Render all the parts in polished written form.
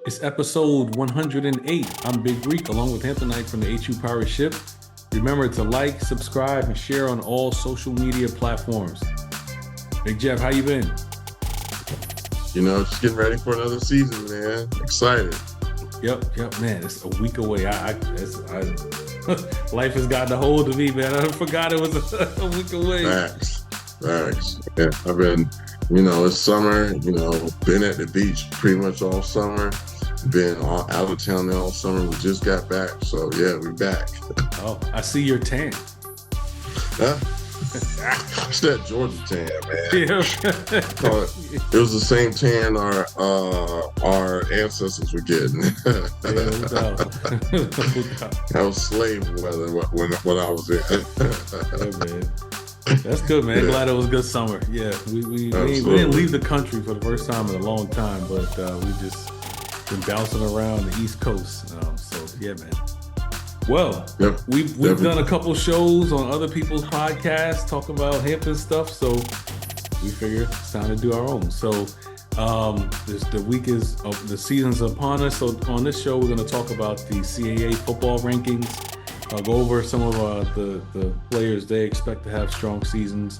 It's episode 108. I'm Big Greek along with Hamptonite from the HU Pirate Ship. Remember to like, subscribe, and share on all social media platforms. Big Jeff, how you been? Just getting ready for another season, man. Excited. Yep, man. It's a week away. Life has gotten a hold of me, man. I forgot it was a week away. Facts. Yeah, I've been, it's summer, been at the beach pretty much all summer. Been out of town all summer. We just got back. So, yeah, we're back. Oh, I see your tan. Huh? It's that Georgia tan, man. Yeah. It was the same tan our ancestors were getting. That was slave weather when I was in. Yeah, man. That's good, man. Yeah. Glad it was a good summer. Yeah, we didn't leave the country for the first time in a long time, but we just been bouncing around the East Coast. So yeah, man. Well, we've done a couple shows on other people's podcasts talking about Hampton stuff, so we figured it's time to do our own. So the season's upon us. So on this show, we're going to talk about the CAA football rankings. I'll go over some of the players they expect to have strong seasons,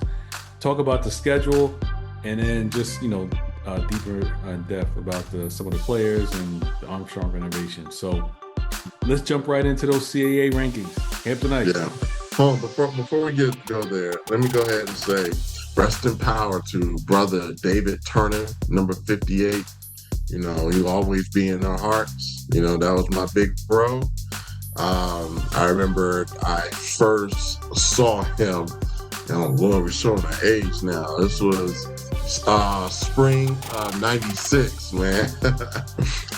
talk about the schedule, and then just deeper in depth about some of the players and the Armstrong renovation. So let's jump right into those CAA rankings. Hamptonite. Yeah. Oh, before we go there, let me go ahead and say rest in power to brother David Turner, number 58. He'll always be in our hearts. That was my big bro. I remember I first saw him. Oh Lord, we're showing our age now. This was spring '96, man.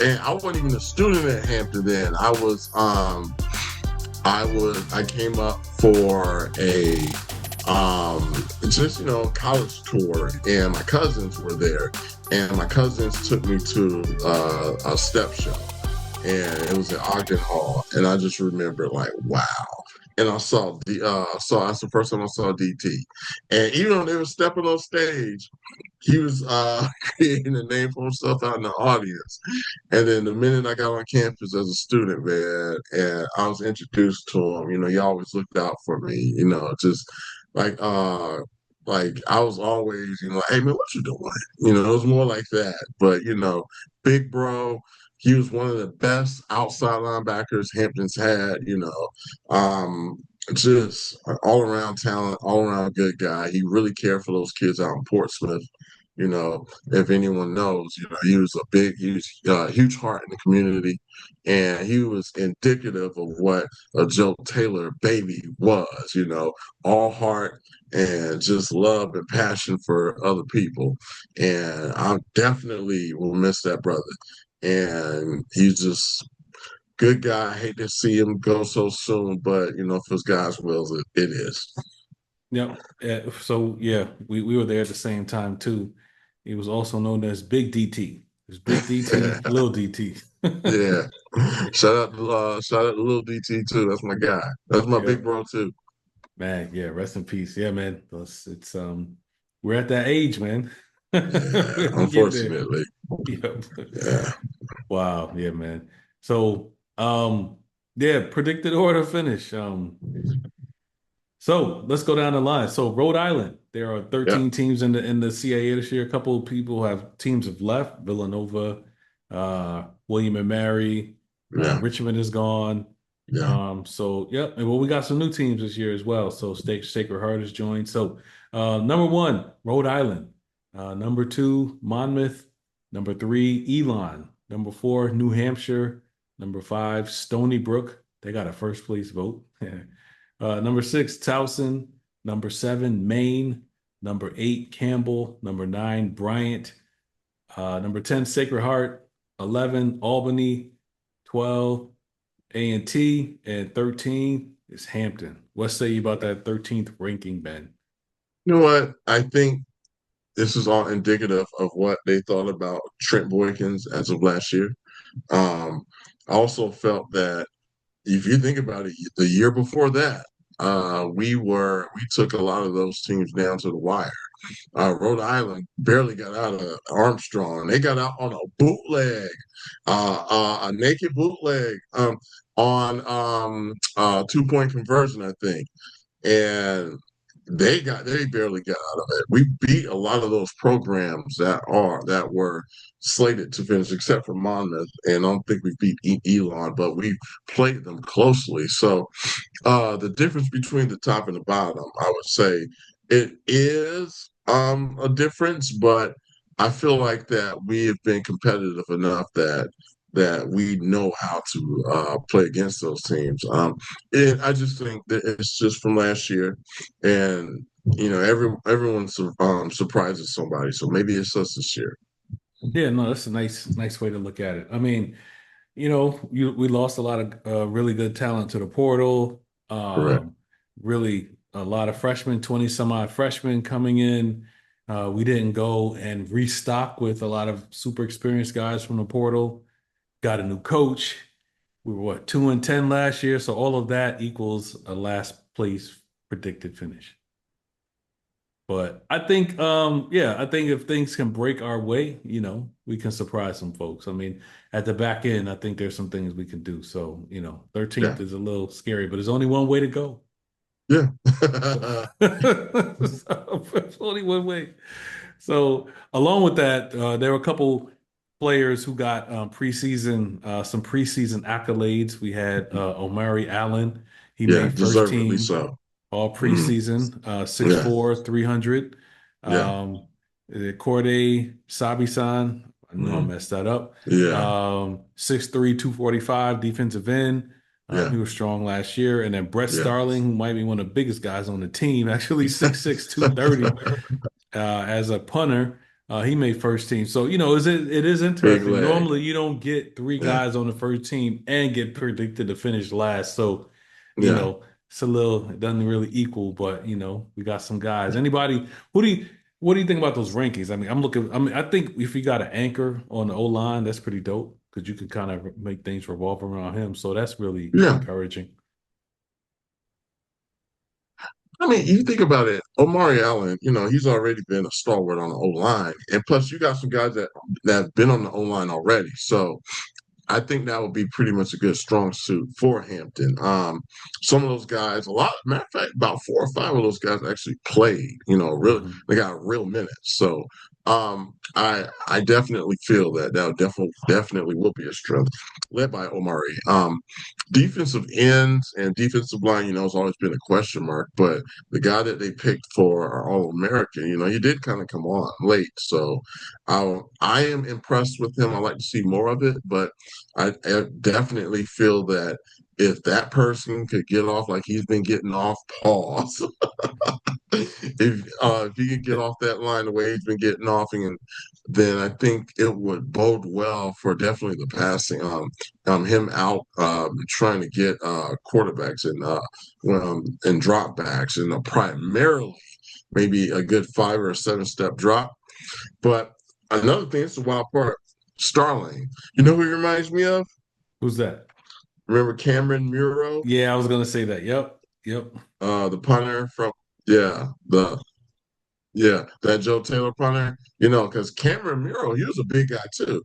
And I wasn't even a student at Hampton then. I came up for a college tour, and my cousins were there, and my cousins took me to a step show, and it was at Ogden Hall, and I just remember like, wow. And I saw that's the first time I saw DT, and even though they were stepping on stage, he was creating a name for himself out in the audience. And then the minute I got on campus as a student, man, and I was introduced to him, he always looked out for me, just like I was always, hey man, what you doing? It was more like that. But big bro, he was one of the best outside linebackers Hampton's had, just an all-around talent, all-around good guy. He really cared for those kids out in Portsmouth. If anyone knows, he was a huge heart in the community, and he was indicative of what a Joe Taylor baby was, all heart and just love and passion for other people. And I definitely will miss that brother. And he's just good guy. I hate to see him go so soon, but if it's God's will, it is. Yep. So yeah, we were there at the same time too. He was also known as Big DT. There's Big DT, Little DT. Yeah. Shout out to Little DT too. That's my guy. That's my big bro too. Man, yeah, rest in peace. Yeah, man. It's we're at that age, man. Yeah, unfortunately. Yep. Yeah. Wow, yeah, man. So predicted order finish. So let's go down the line. So Rhode Island, there are 13 teams in the CAA this year. A couple of teams have left. Villanova, William and Mary, Richmond is gone. Yeah. And we got some new teams this year as well. So Sacred Heart has joined. So number 1, Rhode Island. Number 2, Monmouth. Number 3, Elon. Number 4, New Hampshire. Number 5, Stony Brook. They got a first place vote. Number 6, Towson. Number 7, Maine. Number 8, Campbell. Number 9, Bryant. Number 10, Sacred Heart. 11, Albany. 12, A&T. And 13 is Hampton. What say you about that 13th ranking, Ben? You know what? I think this is all indicative of what they thought about Trent Boykins as of last year. I also felt that if you think about it, the year before that, we took a lot of those teams down to the wire. Rhode Island barely got out of Armstrong. They got out on a bootleg, a naked bootleg, on 2-point conversion, I think, and they barely got out of it. We beat a lot of those programs that were slated to finish, except for Monmouth, and I don't think we beat Elon, but we played them closely. So the difference between the top and the bottom, I would say it is a difference, but I feel like that we have been competitive enough that we know how to play against those teams. And I just think that it's just from last year, and everyone surprises somebody, so maybe it's us this year. Yeah, no, that's a nice way to look at it. I mean, we lost a lot of really good talent to the portal. Correct. Really, a lot of freshmen, 20 some odd freshmen coming in. We didn't go and restock with a lot of super experienced guys from the portal. Got a new coach. We were what, 2-10 last year. So all of that equals a last place predicted finish. But I think, yeah, I think if things can break our way, we can surprise some folks. I mean, at the back end, I think there's some things we can do. So, 13th Yeah. is a little scary, but there's only one way to go. Yeah. So, there's only one way. So, along with that, there were a couple players who got some preseason accolades. We had Omari Allen. He Yeah, made first deservedly team so. all Mhm. preseason, Yeah. 6'4", 300. Yeah. Corday Sabisan, I know I Mhm. messed that up. Yeah. 6'3", 245 defensive end. Yeah. He was strong last year. And then Brett Yeah. Starling, who might be one of the biggest guys on the team, actually 6'6", 230 as a punter. He made first team. So, it is Big interesting. leg. Normally, you don't get three Yeah. guys on the first team and get predicted to finish last. So, you Yeah. know, it doesn't really equal, but we got some guys. What do you think about those rankings? I think if you got an anchor on the O line, that's pretty dope because you can kind of make things revolve around him. So that's really Yeah. encouraging. I mean, you think about it, Omari Allen, he's already been a stalwart on the O line. And plus you got some guys that have been on the O line already. So I think that would be pretty much a good strong suit for Hampton. Some of those guys, matter of fact, about 4 or 5 of those guys actually played. Really, Mhm. they got real minutes. So I definitely feel that definitely will be a strength, led by Omari. Defensive ends and defensive line, has always been a question mark. But the guy that they picked for our All American, he did kind of come on late. So I am impressed with him. I like to see more of it, but I definitely feel that if that person could get off like he's been getting off, pause. If he could get off that line the way he's been getting off, and then I think it would bode well for definitely the passing. Him out trying to get quarterbacks and drop backs, and primarily maybe a good 5 or 7 step drop. But another thing, it's the wild part. Starling, you know who he reminds me of? Who's that? Remember Cameron Muro, Yeah, I was gonna say that. Yep. Yep. the punter from yeah, that Joe Taylor punter. Because Cameron Muro, he was a big guy too,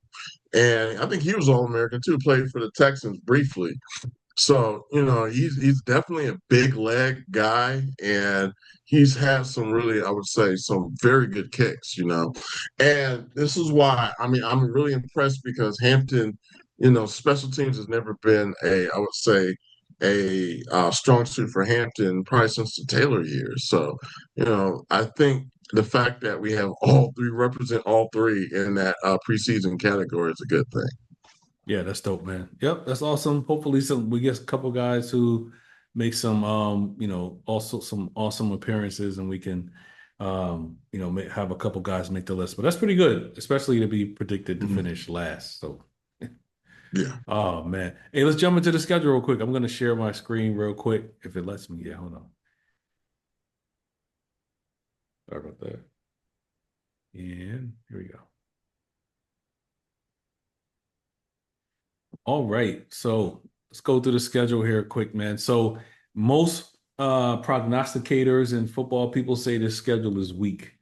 and I think he was All American too. Played for the Texans briefly, so he's definitely a big leg guy, and he's had some really, I would say, some very good kicks. And this is why I'm really impressed because Hampton, special teams has never been I would say a strong suit for Hampton probably since the Taylor years. So I think the fact that we have all three represent all three in that preseason category is a good thing. Yeah, that's dope, man. Yep, that's awesome. Hopefully we get a couple guys who make some also some awesome appearances and we can have a couple guys make the list. But that's pretty good, especially to be predicted to Mhm. finish last. So Yeah. oh man. Hey, let's jump into the schedule real quick. I'm gonna share my screen real quick if it lets me. Yeah, hold on. Sorry about that. And here we go. All right. So let's go through the schedule here quick, man. So most prognosticators and football people say this schedule is weak.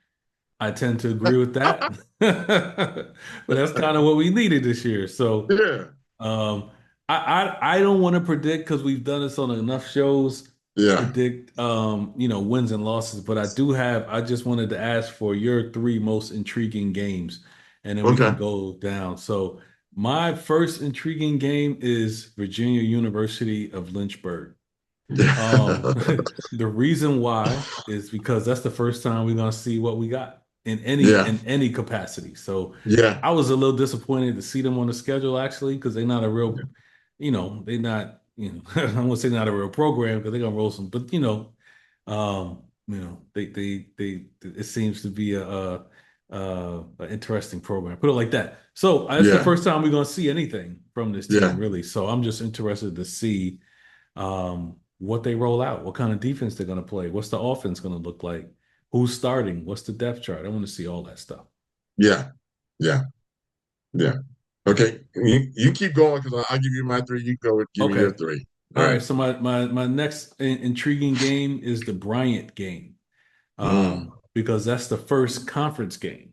I tend to agree with that. But that's kind of what we needed this year. So Yeah, um, I don't want to predict because we've done this on enough shows, yeah. predict wins and losses. But I just wanted to ask for your three most intriguing games, and then we can Okay. go down. So my first intriguing game is Virginia University of Lynchburg. Um, the reason why is because that's the first time we're gonna see what we got in any Yeah, in any capacity. So yeah, I was a little disappointed to see them on the schedule actually, because they're not a real, they're not, I won't say not a real program because they're gonna roll some, but they it seems to be an interesting program. Put it like that. So it's the yeah, first time we're gonna see anything from this team, yeah, really. So I'm just interested to see what they roll out, what kind of defense they're going to play, what's the offense going to look like, who's starting, what's the depth chart. I want to see all that stuff. yeah, yeah, yeah. Okay, you keep going because I'll give you my three. You go with give me your Okay. three. All All right. right. So my next intriguing game is the Bryant game, Mm, because that's the first conference game.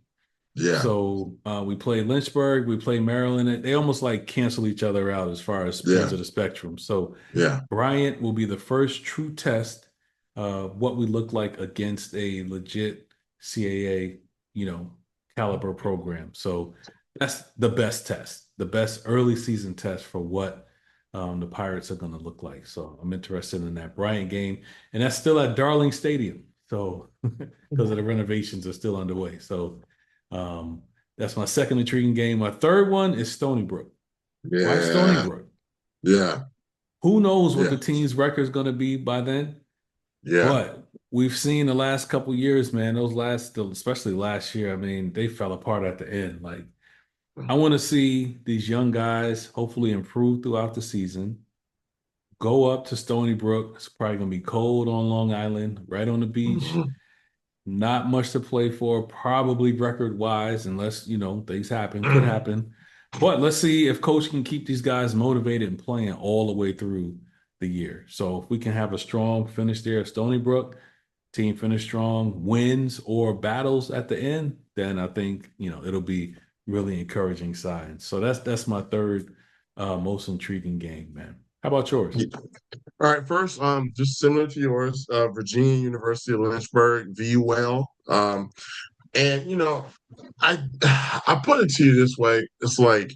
yeah, So we play Lynchburg, we play Maryland. They almost like cancel each other out as far as ends yeah, of the spectrum. So yeah. Bryant will be the first true test of what we look like against a legit CAA, you know, caliber program. So that's the best test, the best early season test for what the Pirates are going to look like. So I'm interested in that Bryant game, and that's still at Darling Stadium. So because of the renovations are still underway. So um, that's my second intriguing game. My third one is Stony Brook. Why Stony Yeah, Brook? yeah, Who knows what yeah, the team's record is going to be by then? yeah. But we've seen the last couple years, man, especially last year, I mean, they fell apart at the end. Like, I want to see these young guys hopefully improve throughout the season. Go up to Stony Brook. It's probably going to be cold on Long Island, right on the beach. Not much to play for, probably record wise, unless, things happen, could happen. But let's see if coach can keep these guys motivated and playing all the way through the year. So if we can have a strong finish there at Stony Brook, team finish strong, wins or battles at the end, then I think, it'll be really encouraging signs. So that's my third most intriguing game, man. How about yours? All right, first, just similar to yours, Virginia University of Lynchburg, VUL. And I I put it to you this way: it's like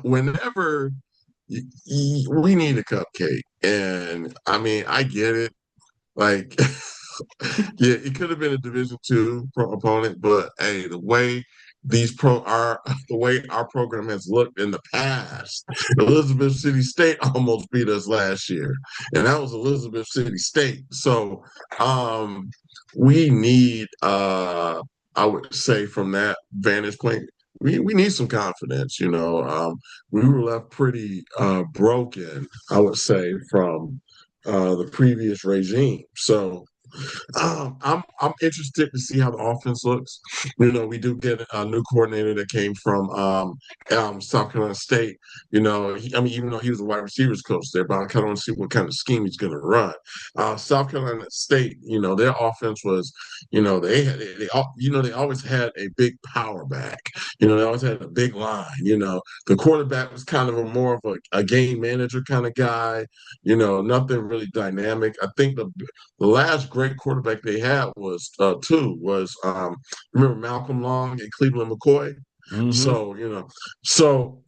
whenever we need a cupcake, and I mean, I get it. Like, yeah, it could have been a Division II opponent, but hey, the way our program has looked in the past, Elizabeth City State almost beat us last year, and that was Elizabeth City State. So, we need, I would say, from that vantage point. We need some confidence, we were left pretty broken, I would say, from the previous regime. So I'm interested to see how the offense looks. We do get a new coordinator that came from South Carolina State. I mean, even though he was a wide receivers coach there, but I kind of want to see what kind of scheme he's going to run. South Carolina State, their offense was, they always had a big power back. They always had a big line. The quarterback was kind of more of a game manager kind of guy. Nothing really dynamic. I think the last great quarterback they had was remember Malcolm Long and Cleveland McCoy. Hmm. So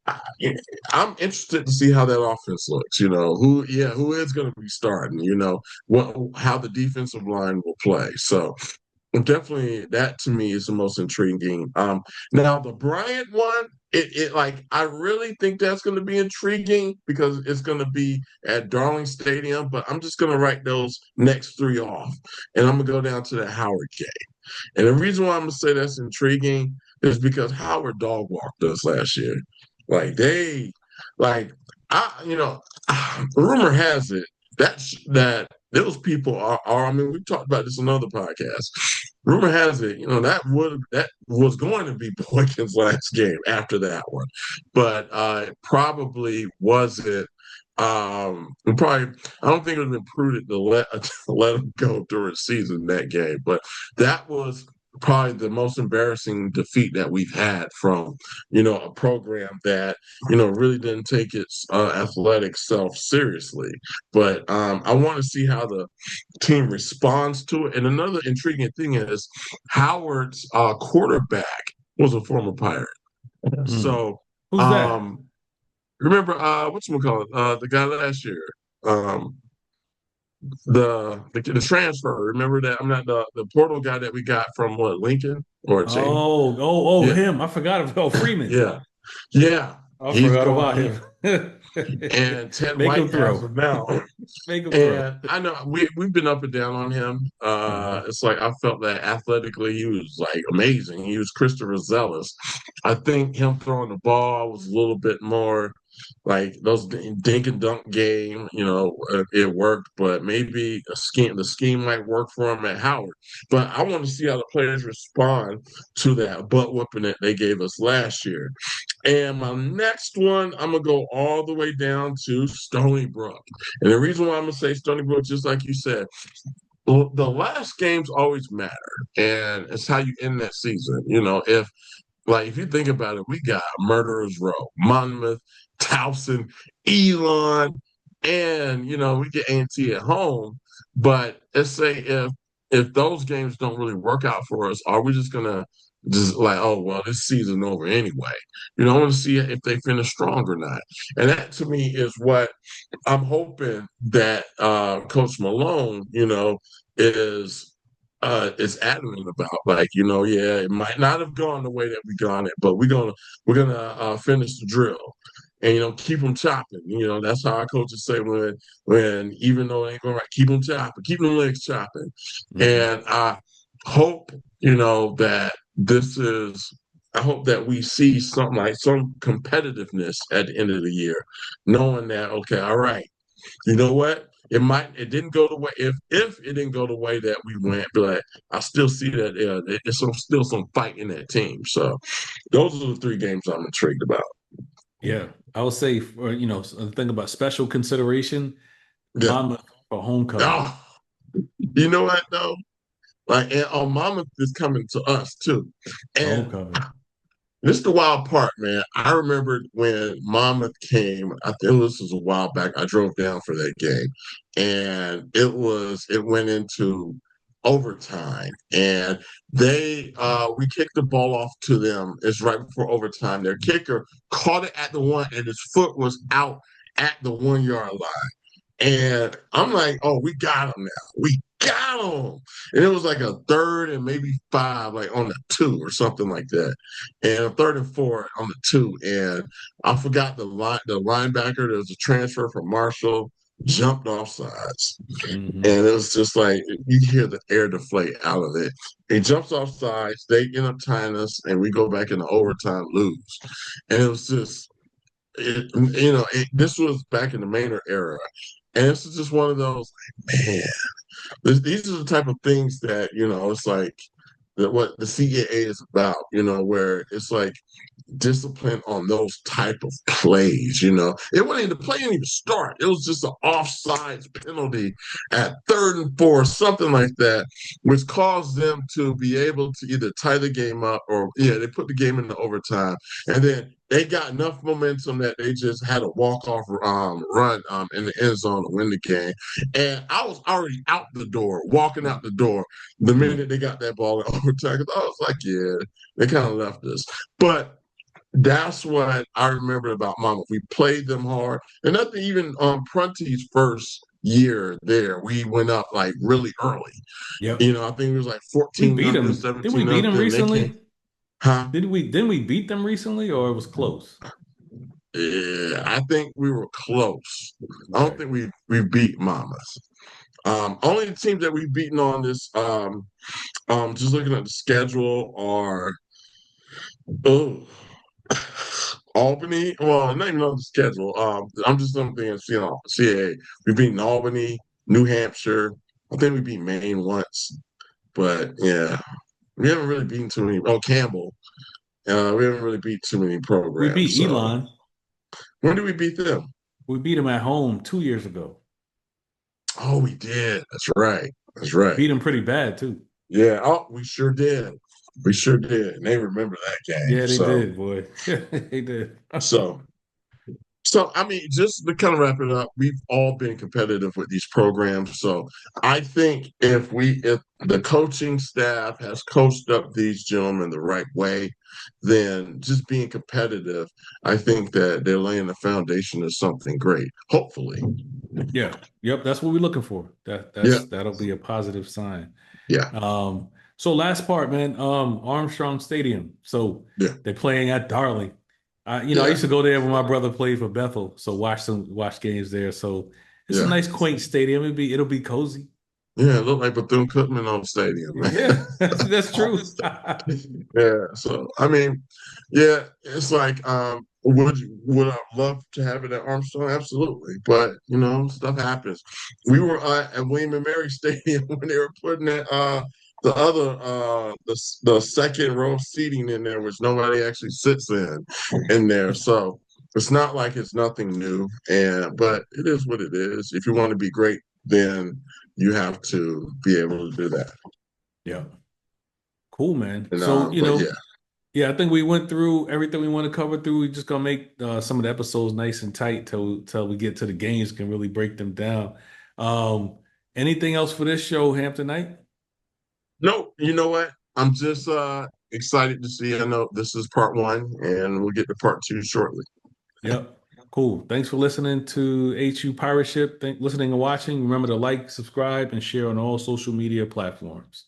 I, I'm interested to see how that offense looks. Who is going to be starting? How the defensive line will play. So definitely, that to me is the most intriguing. Now the Bryant one, it like I really think that's going to be intriguing because it's going to be at Darling Stadium. But I'm just going to write those next three off, and I'm going to go down to the Howard game. And the reason why I'm going to say that's intriguing is because Howard dog walked us last year. Like they, like I, rumor has it that those people are. I mean, we talked about this on another podcast. Rumor has it, that was going to be Boykin's last game after that one, but it probably wasn't We probably, I don't think it would have been prudent to let let him go during the season in that game, but that was probably the most embarrassing defeat that we've had from, a program that, really didn't take its athletic self seriously. But I want to see how the team responds to it. And another intriguing thing is Howard's quarterback was a former Pirate. Hmm. So, Who's that? um, remember whatchamacallit, the guy last year, um, the transfer. Remember that? I'm not the portal guy that we got from what, Lincoln or Chase? Oh, Yeah, him. I forgot about Freeman. yeah, yeah. I He's forgot going about in, him. and Ted Make White him has throw. him now. Make him throw. And I know we've been up and down on him. Uh-huh. It's like I felt that athletically he was like amazing. He was Christopher Zealous. I think him throwing the ball was a little bit more like those dink and dunk game. It worked, but maybe the scheme might work for him at Howard. But I want to see how the players respond to that butt whooping that they gave us last year. And my next one, I'm gonna go all the way down to Stony Brook. And the reason why I'm gonna say Stony Brook, just like you said, the last games always matter, and it's how you end that season. If you think about it, we got Murderers Row, Monmouth, Towson, Elon, and we get A&T at home. But let's say if those games don't really work out for us, are we just gonna just like, oh well, this season over anyway? I want to see if they finish strong or not. And that to me is what I'm hoping that Coach Malone, is adamant about. Like, yeah, it might not have gone the way that we got it, but we're gonna finish the drill and keep them chopping. That's how our coaches say when even though it ain't going right, keep them chopping, keep them legs chopping. Hmm. And I hope that this is. I hope that we see something like some competitiveness at the end of the year, knowing that, okay, all right, you know what? It didn't go the way, if it didn't go the way that we went, but I still see that there's still some fight in that team. So those are the three games I'm intrigued about. Yeah. I would say for, think about special consideration, Yeah. Monmouth for homecoming. Oh, you know what though? Like, and Mama is coming to us too. And Homecoming. this is the wild part, man. I remember when Monmouth came. I think this was a while back. I drove down for that game, and it went into overtime, and we kicked the ball off to them. It's right before overtime. Their kicker caught it at the one, and his foot was out at the 1 yard line. And I'm like, oh, we got him now. We got him. And it was like a third and maybe five, like on the two or something like that. And a third and four on the two. And I forgot the linebacker. There was a transfer from Marshall, jumped off sides. Hmm. And it was just like you hear the air deflate out of it. He jumps off sides, they end up tying us, and we go back into overtime, lose. And it was just this was back in the Maynard era. And this is just one of those, like, man, these are the type of things that, it's like what the CAA is about, where it's like discipline on those type of plays. It wasn't the play didn't even start. It was just an offsides penalty at third and four, something like that, which caused them to be able to either tie the game up or they put the game into overtime, and then they got enough momentum that they just had a walk-off run in the end zone to win the game. And I was already out the door, walking out the door the minute they got that ball in overtime. 'Cause I was like, yeah, they kind of left us. But that's what I remember about Mama. We played them hard, and nothing. Even Prunty's first year there, we went up like really early. Yep. I think it was like We 14 beat nothing, them. Didn't we 17 beat them nothing. They came, recently? huh? Didn't we beat them recently or it was close? Yeah, I think we were close. I don't Okay. think we beat Mamas. Only the teams that we've beaten on this, just looking at the schedule are oh Albany. Well, not even on the schedule. I'm just thinking, CAA. We've beaten Albany, New Hampshire. I think we beat Maine once, but yeah, we haven't really beaten too many. Oh, Campbell. We haven't really beat too many We programs. beat So Elon. when did we beat them? We beat them at home 2 years ago. Oh, we did. That's right. That's right. Beat them pretty bad too. Yeah. Oh, we sure did. We sure did. And they remember that game. Yeah, they did, boy. They did. So So, I mean, just to kind of wrap it up, we've all been competitive with these programs. So, I think if the coaching staff has coached up these gentlemen the right way, then just being competitive, I think that they're laying the foundation of something great. Hopefully, Yeah. Yep. That's what we're looking for. yeah, That'll be a positive sign. yeah, So last part, man, Armstrong Stadium. So yeah, they're playing at Darling. I yeah, used to go there when my brother played for Bethel, so watch games there. So it's a yeah, nice quaint stadium. It'll be cozy. yeah. It looked like Bethune-Cookman on the stadium, man. Yeah, that's true. Yeah. So I mean, yeah, it's like, would I love to have it at Armstrong? Absolutely. But stuff happens. We were at William and Mary Stadium when they were putting the second row seating in there, which nobody actually sits in there. So it's not like it's nothing new. But it is what it is. If you want to be great, then you have to be able to do that. Yeah, cool, man. And So but yeah. yeah, I think we went through everything we want to cover through. We just gonna make some of the episodes nice and tight till we get to the games, can really break them down. Um, Anything else for this show, Hampton Night? No, you know what? I'm just excited to see. I know this is part one, and we'll get to part two shortly. Yep. Cool. Thanks for listening to HU Pirate Ship. Listening and watching. Remember to like, subscribe, and share on all social media platforms.